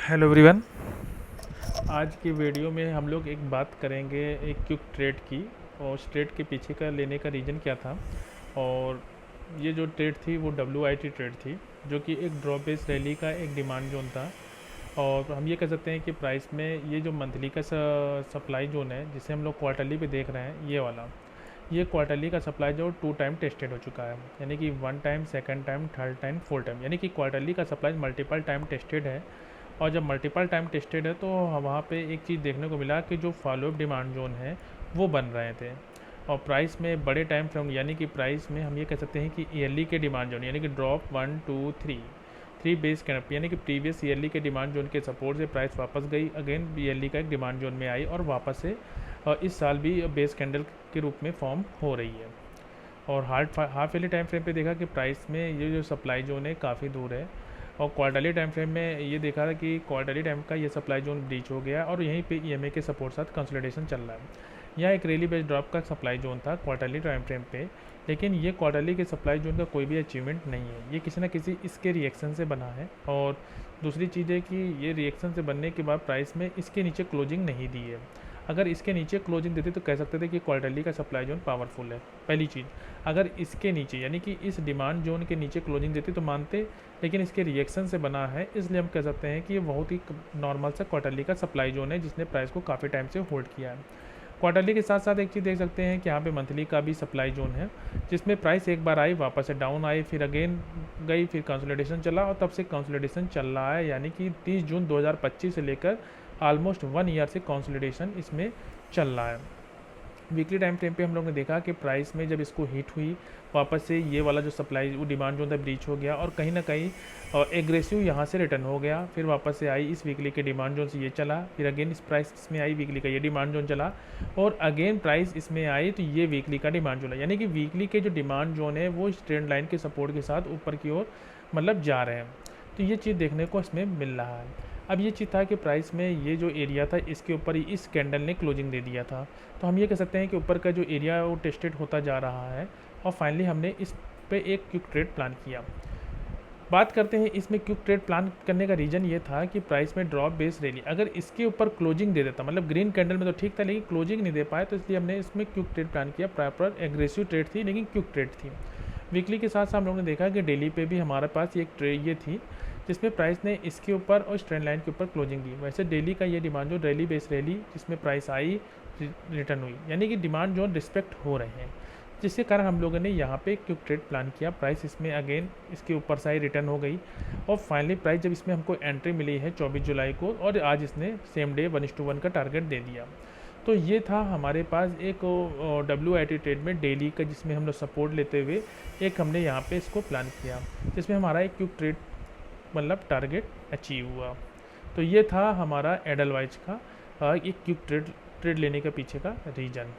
Hello everyone. आज की video में हम लोग एक बात करेंगे एक क्विक ट्रेड की। और उस ट्रेड के पीछे का लेने का रीज़न क्या था। और ये जो ट्रेड थी वो WIT ट्रेड थी, जो कि एक ड्रॉप बेस रैली का एक डिमांड जोन था। और हम ये कह सकते हैं कि प्राइस में ये जो मंथली का सप्लाई जोन है, जिसे हम लोग क्वार्टरली पे देख रहे हैं, ये वाला ये क्वार्टरली का सप्लाई जो 2 टाइम टेस्टेड हो चुका है। यानी कि 1 time, second time, third time, fourth time, यानी कि क्वार्टरली का सप्लाई मल्टीपल टाइम टेस्टेड है। और जब मल्टीपल टाइम टेस्टेड है तो वहाँ पे एक चीज़ देखने को मिला कि जो फॉलोअप डिमांड जोन है वो बन रहे थे। और प्राइस में बड़े टाइम फ्रेम, यानी कि प्राइस में हम ये कह सकते हैं कि ईयरली के डिमांड जोन, यानी कि ड्रॉप 1 2 3 बेस कैंप, यानी कि प्रीवियस ईयरली के डिमांड जोन के सपोर्ट से प्राइस वापस गई, अगेन ईयरली का एक डिमांड जोन में आई और वापस से इस साल भी बेस कैंडल के रूप में फॉर्म हो रही है। और हाफ ईयरली टाइम फ्रेम पे देखा कि प्राइस में ये जो सप्लाई जोन है काफ़ी दूर है। और क्वार्टरली टाइम फ्रेम में ये देखा था कि क्वार्टरली टाइम का ये सप्लाई जोन ब्रीच हो गया और यहीं पे EMA के सपोर्ट साथ कंसोलिडेशन चल रहा है। यह एक रेली बेस्ड ड्रॉप का सप्लाई जोन था क्वार्टरली टाइम फ्रेम पे, लेकिन ये क्वार्टरली के सप्लाई जोन का कोई भी अचीवमेंट नहीं है, ये किसी ना किसी इसके रिएक्शन से बना है। और दूसरी चीज़ है कि ये रिएक्शन से बनने के बाद प्राइस में इसके नीचे क्लोजिंग नहीं दी है। अगर इसके नीचे क्लोजिंग देते तो कह सकते थे कि क्वार्टरली का सप्लाई जोन पावरफुल है, पहली चीज़। अगर इसके नीचे, यानी कि इस डिमांड जोन के नीचे क्लोजिंग देती तो मानते, लेकिन इसके रिएक्शन से बना है, इसलिए हम कह सकते हैं कि ये बहुत ही नॉर्मल सा क्वार्टरली का सप्लाई जोन है, जिसने प्राइस को काफ़ी टाइम से होल्ड किया है। क्वार्टरली के साथ साथ एक चीज़ देख सकते हैं कि यहाँ पे मंथली का भी सप्लाई जोन है, जिसमें प्राइस एक बार आई, वापस से डाउन आई, फिर अगेन गई, फिर कंसोलिडेशन चला और तब से कंसोलिडेशन चल रहा है। यानी कि 30 जून 2025 से लेकर ऑलमोस्ट 1 ईयर से कंसोलिडेशन इसमें चल रहा है। वीकली टाइम फ्रेम पे हम लोग ने देखा कि प्राइस में जब इसको हिट हुई, वापस से ये वाला जो सप्लाई वो डिमांड जोन था ब्रीच हो गया और कहीं ना कहीं एग्रेसिव यहाँ से रिटर्न हो गया, फिर वापस से आई इस वीकली के डिमांड जोन से ये चला, फिर अगेन इस प्राइस इसमें आई, वीकली का ये डिमांड जोन चला और अगेन प्राइस इसमें आई तो ये वीकली का डिमांड जोन है। यानी कि वीकली के जो डिमांड जोन है वो इस ट्रेंड लाइन के सपोर्ट के साथ ऊपर की ओर मतलब जा रहे हैं। तो ये चीज़ देखने को इसमें मिल रहा है। अब ये चीज़ था कि प्राइस में ये जो एरिया था इसके ऊपर ही इस कैंडल ने क्लोजिंग दे दिया था, तो हम ये कह सकते हैं कि ऊपर का जो एरिया है वो टेस्टेड होता जा रहा है और फाइनली हमने इस पे एक क्विक ट्रेड प्लान किया। बात करते हैं इसमें क्विक ट्रेड प्लान करने का रीज़न ये था कि प्राइस में ड्रॉप बेस रैली, अगर इसके ऊपर क्लोजिंग दे देता, मतलब ग्रीन कैंडल में तो ठीक था लेकिन क्लोजिंग नहीं दे पाए, तो इसलिए हमने इसमें क्विक ट्रेड प्लान किया। प्रॉपर एग्रेसिव ट्रेड थी लेकिन क्विक ट्रेड थी। वीकली के साथ साथ हम लोगों ने देखा कि डेली पे भी हमारे पास एक ट्रेड ये थी जिसमें प्राइस ने इसके ऊपर और इस ट्रेंड लाइन के ऊपर क्लोजिंग दी। वैसे डेली का ये demand zone rally base rally जिसमें प्राइस आई रिटर्न हुई, यानी कि डिमांड जोन रिस्पेक्ट हो रहे हैं, जिसके कारण हम लोगों ने यहाँ पे क्विक ट्रेड प्लान किया। प्राइस इसमें अगेन इसके ऊपर से आई, रिटर्न हो गई और फाइनली प्राइस जब इसमें हमको एंट्री मिली है 24 जुलाई को और आज इसने सेम डे 1:1 का टारगेट दे दिया। तो ये था हमारे पास एक WIT ट्रेड में डेली का, जिसमें हम लोग सपोर्ट लेते हुए एक हमने यहाँ पे इसको प्लान किया, जिसमें हमारा एक क्विक ट्रेड मतलब टारगेट अचीव हुआ। तो ये था हमारा एडलवाइज का एक क्विक ट्रेड लेने के पीछे का रीज़न।